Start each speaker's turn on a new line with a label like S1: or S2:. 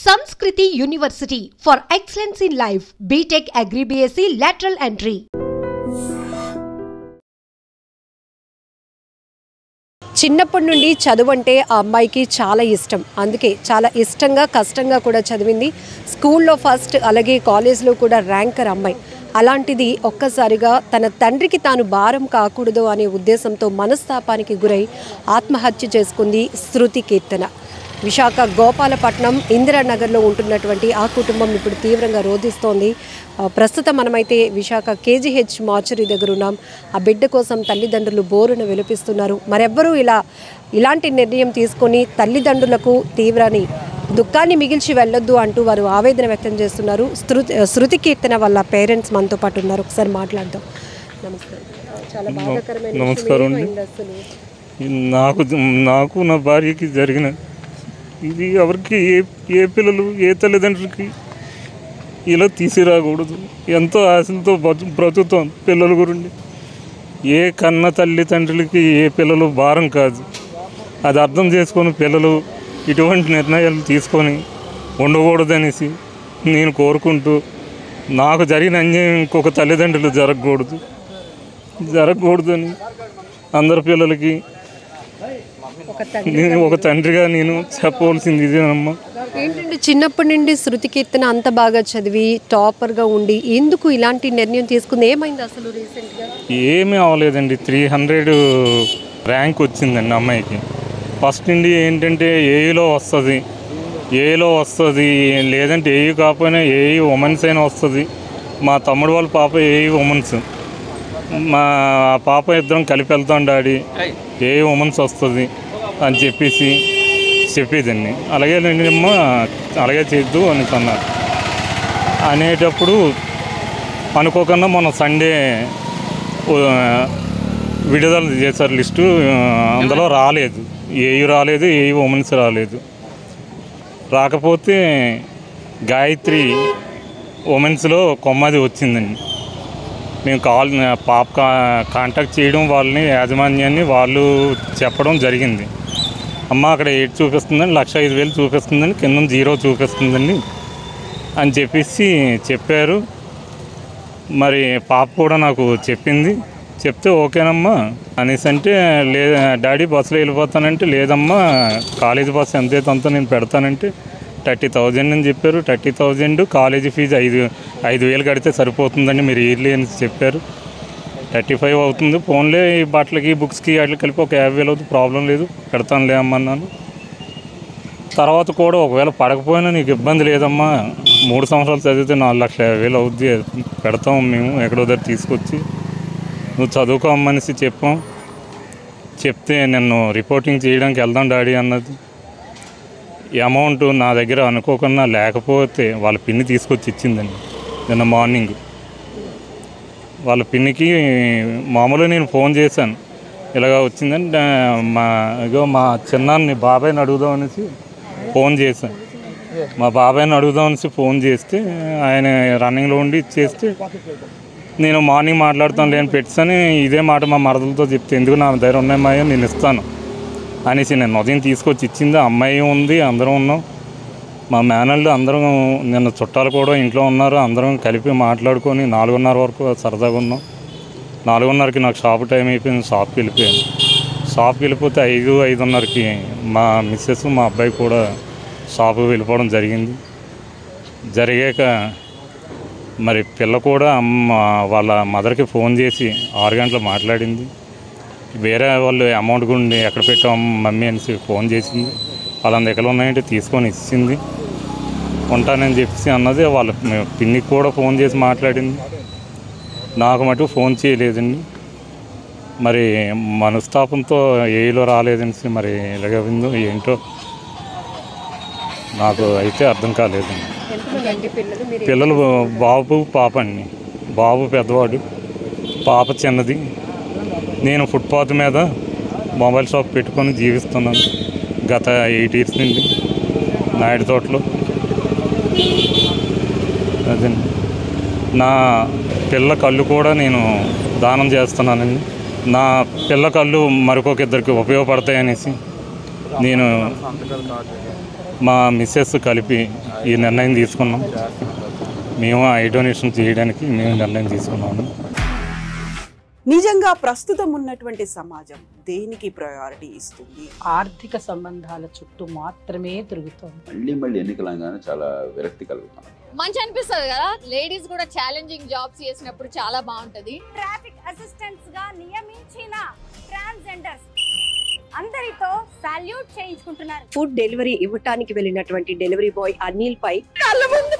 S1: Sanskriti University for excellence in life. BTech Agri BSc lateral entry.
S2: చిన్నప్పటి నుండి చదువు అంటే ఆ అమ్మాయికి చాలా ఇష్టం. అందుకే చాలా ఇష్టంగా కష్టంగా కూడా చదివింది. స్కూల్లో ఫస్ట్, అలాగే కాలేజ్లో కూడా ర్యాంకర్ అమ్మాయి. అలాంటిది ఒక్కసారిగా తన తండ్రికి తాను భారం కాకూడదు అనే ఉద్దేశంతో మనస్తాపానికి గురై ఆత్మహత్య చేసుకుంది శృతి కీర్తన. విశాఖ గోపాలపట్నం ఇందిరానగర్లో ఉంటున్నటువంటి ఆ కుటుంబం ఇప్పుడు తీవ్రంగా రోధిస్తోంది. ప్రస్తుతం మనమైతే విశాఖ కేజీహెచ్ మార్చరీ దగ్గర ఉన్నాం. ఆ బిడ్డ కోసం తల్లిదండ్రులు బోరున విలపిస్తున్నారు. మరెవ్వరూ ఇలాంటి నిర్ణయం తీసుకొని తల్లిదండ్రులకు తీవ్రని దుఃఖాన్ని మిగిల్చి వెళ్ళొద్దు అంటూ వారు ఆవేదన వ్యక్తం చేస్తున్నారు. శృతి కీర్తన వాళ్ళ పేరెంట్స్ మనతో పాటు ఉన్నారు. ఒకసారి మాట్లాడదాం. నమస్తే. చాలా బాధాకరమైన
S3: నమస్కారం. నాకు నా భార్యకి జరిగిన ఇది ఎవరికి ఏ పిల్లలు ఏ తల్లిదండ్రులకి ఇలా తీసిరాకూడదు. ఎంతో ఆశలతో బ్రతుకుతాం పిల్లల గురించి. ఏ కన్న తల్లిదండ్రులకి ఏ పిల్లలు భారం కాదు. అది అర్థం చేసుకొని పిల్లలు ఇటువంటి నిర్ణయాలు తీసుకొని ఉండకూడదనేసి నేను కోరుకుంటూ, నాకు జరిగిన అన్యాయం ఇంకొక తల్లిదండ్రులు జరగకూడదని అందరి పిల్లలకి నేను ఒక తండ్రిగా నేను చెప్పవలసింది ఇదేనమ్మా.
S2: ఏంటంటే చిన్నప్పటి నుండి శృతి కీర్తన అంత బాగా చదివి టాపర్గా ఉండి ఎందుకు ఇలాంటి నిర్ణయం తీసుకుంది? ఏమైంది అసలు రీసెంట్గా?
S3: ఏమీ అవ్వలేదండి. 300 ర్యాంక్ వచ్చిందండి అమ్మాయికి. ఫస్ట్ నుండి ఏంటంటే ఏఈలో వస్తుంది, లేదంటే ఏఈ కాకపోయినా ఏఈ ఉమెన్స్ అయినా వస్తుంది. మా తమ్ముడు వాళ్ళ పాప ఏఈ ఉమెన్స్, మా పాప ఇద్దరం కలిపి వెళ్తాం డాడీ, ఏఈ ఉమెన్స్ వస్తుంది అని చెప్పేదండి. అలాగే నేనమ్మా అలాగే చేద్దు అని అన్నారు. అనేటప్పుడు అనుకోకుండా మన సండే విడుదల చేశారు లిస్టు. అందులో రాలేదు, ఏఈ ఉమెన్స్ రాలేదు. రాకపోతే గాయత్రి ఉమెన్స్లో కొమ్మది వచ్చిందండి. మేము పాప కాంటాక్ట్ చేయడం, వాళ్ళని యాజమాన్యాన్ని వాళ్ళు చెప్పడం జరిగింది. అమ్మ అక్కడ 8 చూపిస్తుందండి, 1,05,000 చూపిస్తుందండి, కింద 0 చూపిస్తుందండి అని చెప్పారు. మరి పాప కూడా నాకు చెప్తే ఓకేనమ్మా అనేసి అంటే, డాడీ బస్సులో వెళ్ళిపోతానంటే, లేదమ్మా కాలేజీ బస్సు ఎంతైతే అంత నేను పెడతానంటే 30,000 అని చెప్పారు. 30,000 కాలేజీ ఫీజు 5,000 కడితే సరిపోతుందండి మీరు ఇయర్లీ అని చెప్పారు. 35 అవుతుంది, ఫోన్లే ఈ బట్టలకి బుక్స్కి వాటికి కలిపి ఒక 50,000 అవుతుంది, ప్రాబ్లం లేదు పెడతానులే అమ్మన్నాను. తర్వాత కూడా ఒకవేళ పడకపోయినా నీకు ఇబ్బంది లేదమ్మా, 3 సంవత్సరాలు చదివితే 4,50,000 అవుద్ది, పెడతాం మేము ఎక్కడో దగ్గర తీసుకొచ్చి, నువ్వు చదువుకోమనేసి చెప్తే నన్ను రిపోర్టింగ్ చేయడానికి వెళ్దాం డాడీ అన్నది. ఈ అమౌంట్ నా దగ్గర అనుకోకుండా లేకపోతే వాళ్ళ పిన్ని తీసుకొచ్చి ఇచ్చిందండి నిన్న మార్నింగ్. వాళ్ళ పిన్నికి మామూలుగా నేను ఫోన్ చేశాను, ఇలాగ వచ్చిందని. మా చిన్నాన్ని బాబాయ్ని అడుగుదాం అనేసి ఫోన్ చేశాను. మా బాబాయ్ని అడుగుదాం అనేసి ఫోన్ చేస్తే ఆయన రన్నింగ్లో ఉండి ఇచ్చేస్తే, నేను మార్నింగ్ మాట్లాడుతాను లేని పెట్టాను. ఇదే మాట మా మరదలతో చెప్తే, ఎందుకు నా దగ్గర ఉన్నాయమ్మాయి నేను ఇస్తాను అనేసి నేను ఉదయం తీసుకొచ్చి ఇచ్చింది. అమ్మాయి ఉంది, అందరం ఉన్నాం, మా మేనళ్ళు అందరం, నిన్న చుట్టాలు కూడా ఇంట్లో ఉన్నారు. అందరం కలిపి మాట్లాడుకొని 4:30 వరకు సరదాగా ఉన్నాం. 4:30కి నాకు షాప్ టైం అయిపోయింది, షాప్కి వెళ్ళిపోయాను. షాప్కి వెళ్ళిపోతే 5:30కి మా మిస్సెస్ మా అబ్బాయి కూడా షాప్కి వెళ్ళిపోవడం జరిగాక మరి పిల్ల కూడా వాళ్ళ మదర్కి ఫోన్ చేసి 6 గంటలు మాట్లాడింది. వేరే వాళ్ళు అమౌంట్ గుండి ఎక్కడ పెట్టాం మమ్మీ అనేసి ఫోన్ చేసింది. వాళ్ళ దగ్గర ఉన్నాయంటే తీసుకొని ఇచ్చింది, ఉంటానని చెప్పేసి అన్నది. వాళ్ళ పిన్నికి కూడా ఫోన్ చేసి మాట్లాడింది, నాకు మటు ఫోన్ చేయలేదండి. మరి మనస్తాపంతో ఏలో రాలేదనేసి మరి ఎలాగైందో ఏంటో నాకు అయితే అర్థం కాలేదండి. పిల్లలు బాబు పాప అండి. బాబు పెద్దవాడు, పాప చిన్నది. నేను ఫుట్పాత్ మీద మొబైల్ షాప్ పెట్టుకొని జీవిస్తున్నాను గత 8 years నుండి నాయుడు తోటలో. అదండి, నా పిల్ల కళ్ళు కూడా నేను దానం చేస్తున్నానండి. నా పిల్ల కళ్ళు మరొక ఇద్దరికి ఉపయోగపడతాయనేసి నేను మా మిస్సెస్ కలిపి ఈ నిర్ణయం తీసుకున్నాం. మేము ఐ డొనేషన్ చేయడానికి మేము నిర్ణయం తీసుకున్నాము.
S4: నిజంగా ప్రస్తుతం ఉన్నటువంటి సమాజం దేనికి ప్రయారిటీ ఇస్తుంది?
S5: ఆర్థిక సంబంధాల చుట్టూ మాత్రమే తిరుగుతోంది.
S6: మళ్ళీ ఎన్నికలంగానే చాలా విరక్తి కలుగుతాం.
S7: మంచి అనిపిస్తుంది కదా, లేడీస్ కూడా ఛాలెంజింగ్ జాబ్స్ చేసినప్పుడు చాలా బాగుంటది.
S8: ట్రాఫిక్ అసిస్టెంట్స్ గా నియమించిన ట్రాన్స్జెండర్స్ అందరితో సాల్యూట్ చేయించుకుంటున్నారు.
S2: ఫుడ్ డెలివరీ ఇవ్వటానికి వెళ్ళినటువంటి డెలివరీ బాయ్ అనిల్ పై
S4: కళ్ళ ముందు